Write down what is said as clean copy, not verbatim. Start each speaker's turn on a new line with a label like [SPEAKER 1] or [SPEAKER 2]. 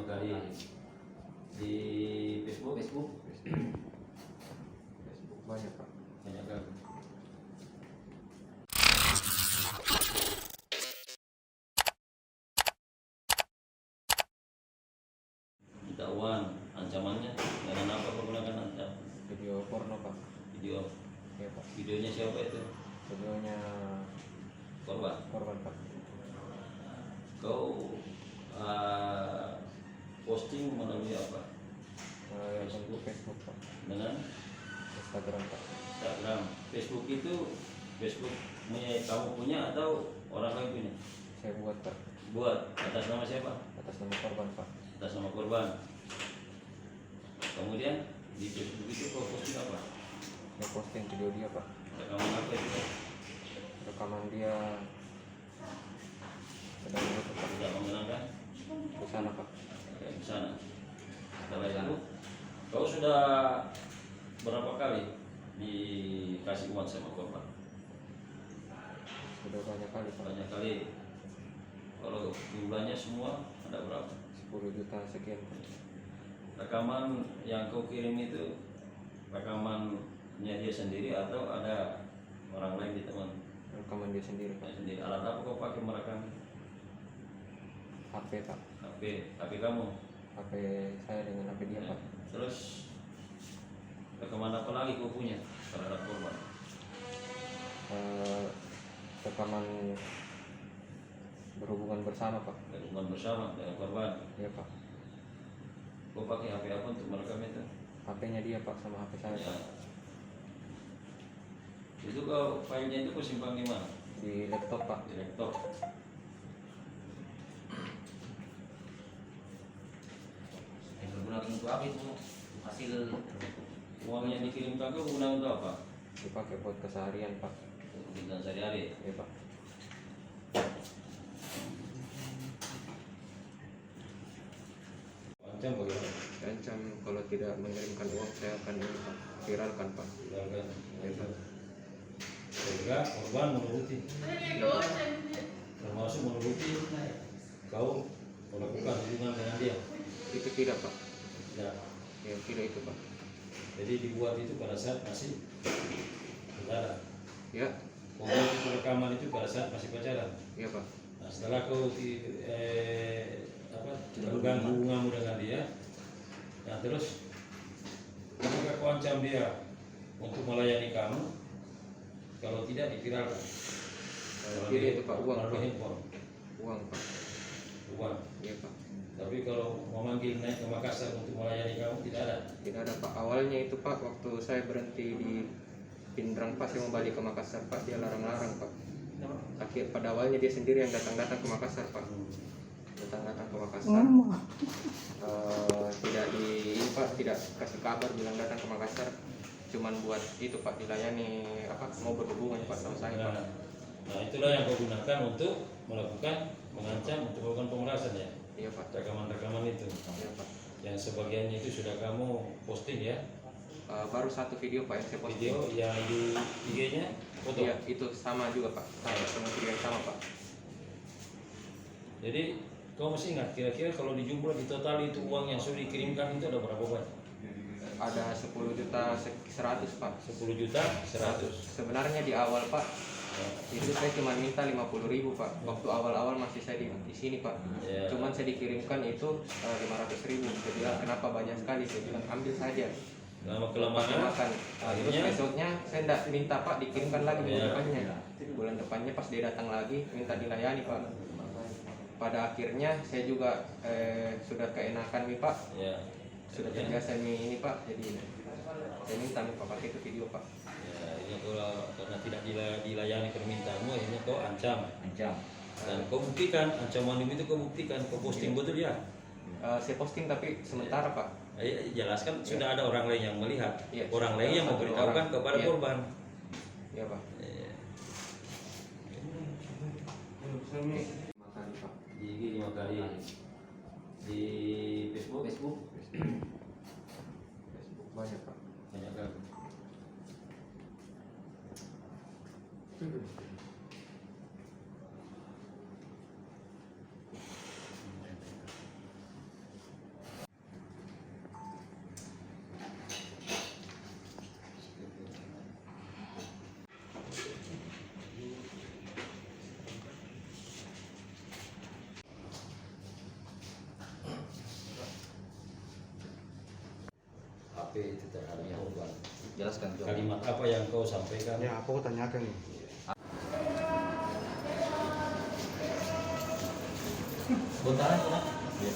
[SPEAKER 1] kali di Facebook.
[SPEAKER 2] Facebook banyak Pak.
[SPEAKER 1] Banyak kan? Ketahuan ancamannya dengan apa menggunakan ancam?
[SPEAKER 2] Video porno Pak.
[SPEAKER 1] Video.
[SPEAKER 2] Ya Pak.
[SPEAKER 1] Videonya siapa itu?
[SPEAKER 2] Videonya
[SPEAKER 1] Korban.
[SPEAKER 2] korban Pak.
[SPEAKER 1] Kau posting melalui apa?
[SPEAKER 2] Ya Facebook Pak.
[SPEAKER 1] Dengan
[SPEAKER 2] Instagram Pak.
[SPEAKER 1] Instagram. Facebook itu kamu punya atau orang lain punya?
[SPEAKER 2] Saya buat Pak.
[SPEAKER 1] Buat atas nama siapa?
[SPEAKER 2] Atas nama korban Pak.
[SPEAKER 1] Atas nama korban. Kemudian di Facebook itu kau posting apa?
[SPEAKER 2] Saya posting video dia Pak.
[SPEAKER 1] Rekaman apa itu?
[SPEAKER 2] Rekaman dia sedang itu Pak.
[SPEAKER 1] Tidak mengenangkan
[SPEAKER 2] Ke sana Pak.
[SPEAKER 1] kayak di sana. Setelah itu kau sudah berapa kali dikasih uang sama korban?
[SPEAKER 2] Sudah banyak kali Pak.
[SPEAKER 1] Banyak kali. Kalau jumlahnya semua ada berapa?
[SPEAKER 2] 10 juta sekian Pak.
[SPEAKER 1] Rekaman yang kau kirim itu rekamannya dia sendiri atau ada orang lain di teman?
[SPEAKER 2] Rekaman dia sendiri Pak.
[SPEAKER 1] Dia sendiri. Alat apa kau pakai merekam?
[SPEAKER 2] HP Pak.
[SPEAKER 1] HP kamu.
[SPEAKER 2] HP saya dengan HP dia Pak.
[SPEAKER 1] Terus rekaman apa lagi kau punya terhadap korban?
[SPEAKER 2] Rekaman berhubungan bersama Pak.
[SPEAKER 1] Hubungan bersama dengan korban.
[SPEAKER 2] Ya Pak.
[SPEAKER 1] Kau pakai HP apa untuk merekam itu?
[SPEAKER 2] HP-nya dia Pak sama HP saya
[SPEAKER 1] Ya.
[SPEAKER 2] Pak.
[SPEAKER 1] Itu kau filenya itu kau simpan di mana?
[SPEAKER 2] Di laptop Pak.
[SPEAKER 1] Di laptop.
[SPEAKER 3] Digunakan untuk apa itu? Hasil
[SPEAKER 1] Uang yang dikirimkan kau guna untuk apa?
[SPEAKER 2] Dipakai buat keseharian Pak.
[SPEAKER 1] Kebutuhan sehari-hari.
[SPEAKER 2] Ya Pak.
[SPEAKER 1] Macam bagaimana?
[SPEAKER 2] Ancam kalau tidak mengirimkan uang saya akan ini Pak. Viralkan Pak.
[SPEAKER 1] Misalkan,
[SPEAKER 2] Ya Pak.
[SPEAKER 1] sehingga korban menuruti, termasuk menuruti kau melakukan hubungan dengan dia.
[SPEAKER 2] Itu tidak Pak.
[SPEAKER 1] Tidak.
[SPEAKER 2] Ya tidak itu Pak.
[SPEAKER 1] Jadi dibuat itu pada saat masih pacaran.
[SPEAKER 2] Ya.
[SPEAKER 1] Kemudian itu rekaman itu pada saat masih pacaran.
[SPEAKER 2] Ya Pak.
[SPEAKER 1] Nah, setelah kau mengganggu hubunganmu dengan dia, nah terus apakah kau ancam dia untuk melayani kamu? Kalau tidak diviralkan.
[SPEAKER 2] Tidak itu Pak, uang
[SPEAKER 1] Melalui
[SPEAKER 2] Pak.
[SPEAKER 1] handphone.
[SPEAKER 2] Uang Pak.
[SPEAKER 1] Uang.
[SPEAKER 2] Ya Pak.
[SPEAKER 1] Tapi kalau memanggil naik ke Makassar untuk melayani kamu tidak ada.
[SPEAKER 2] Tidak ada Pak. Awalnya itu Pak, waktu saya berhenti di Pindrang Pas yang mau balik ke Makassar Pak, dia larang-larang Pak. Pada awalnya dia sendiri yang datang-datang ke Makassar Pak. Datang-datang ke Makassar. Tidak di ini Pak, tidak kasih kabar bilang datang ke Makassar. Cuman buat itu Pak, dilayani mau berhubungan Pak sama saya Pak.
[SPEAKER 1] Nah itulah yang kau gunakan untuk mengancam untuk melakukan pemerasan ya.
[SPEAKER 2] Iya Pak.
[SPEAKER 1] Rekaman-rekaman itu.
[SPEAKER 2] Iya Pak.
[SPEAKER 1] Yang sebagiannya itu sudah kamu posting ya.
[SPEAKER 2] Baru satu video Pak yang saya posting.
[SPEAKER 1] Video yang di IG-nya foto.
[SPEAKER 2] Iya, itu sama juga Pak. Sama video yang sama Pak.
[SPEAKER 1] Jadi kau mesti ingat kira-kira kalau dijumlah di total itu uang yang sudah dikirimkan itu ada berapa banyak?
[SPEAKER 2] Ada 10 juta 100 Pak.
[SPEAKER 1] 10 juta 100.
[SPEAKER 2] Sebenarnya di awal Pak, itu saya cuma minta 50.000 Pak. Waktu awal-awal masih saya di sini Pak.
[SPEAKER 1] Ya.
[SPEAKER 2] Cuman saya dikirimkan itu 500.000. Saya bilang kenapa banyak sekali? Saya bilang ambil saja.
[SPEAKER 1] Lama
[SPEAKER 2] Pakai
[SPEAKER 1] kelamaan
[SPEAKER 2] makan. Terus
[SPEAKER 1] akhirnya
[SPEAKER 2] besoknya saya tidak minta Pak dikirimkan lagi bulan
[SPEAKER 1] Ya.
[SPEAKER 2] depannya. Bulan depannya pas dia datang lagi minta dilayani Pak. Pada akhirnya saya juga sudah keenakan nih Pak.
[SPEAKER 1] ya.
[SPEAKER 2] Sudah
[SPEAKER 1] Akhirnya,
[SPEAKER 2] terbiasa nih ini Pak. Jadi saya minta nih Pak pakai itu video Pak.
[SPEAKER 1] ya, ini kalau karena tidak dilayani permintaanmu akhirnya kau ancam. Dan kau buktikan ancaman itu kau buktikan kau posting betul ya.
[SPEAKER 2] Saya posting tapi sementara Pak.
[SPEAKER 1] Jelaskan sudah ada orang lain yang melihat.
[SPEAKER 2] Iya.
[SPEAKER 1] Orang lain yang
[SPEAKER 2] Satu
[SPEAKER 1] memberitahukan
[SPEAKER 2] orang.
[SPEAKER 1] kepada
[SPEAKER 2] Iya.
[SPEAKER 1] korban.
[SPEAKER 2] Ya Pak.
[SPEAKER 1] Ya.
[SPEAKER 2] Makan Pak.
[SPEAKER 1] Di IG 5 kali. Di Facebook
[SPEAKER 3] Facebook
[SPEAKER 2] Facebook banyak Pak.
[SPEAKER 1] banyak kan. HP itu terhadap korban.
[SPEAKER 3] Jelaskan coba.
[SPEAKER 1] Kalimat apa yang kau sampaikan?
[SPEAKER 4] Ya, apa aku tanyakan nih?
[SPEAKER 3] Bentar aja. Ya.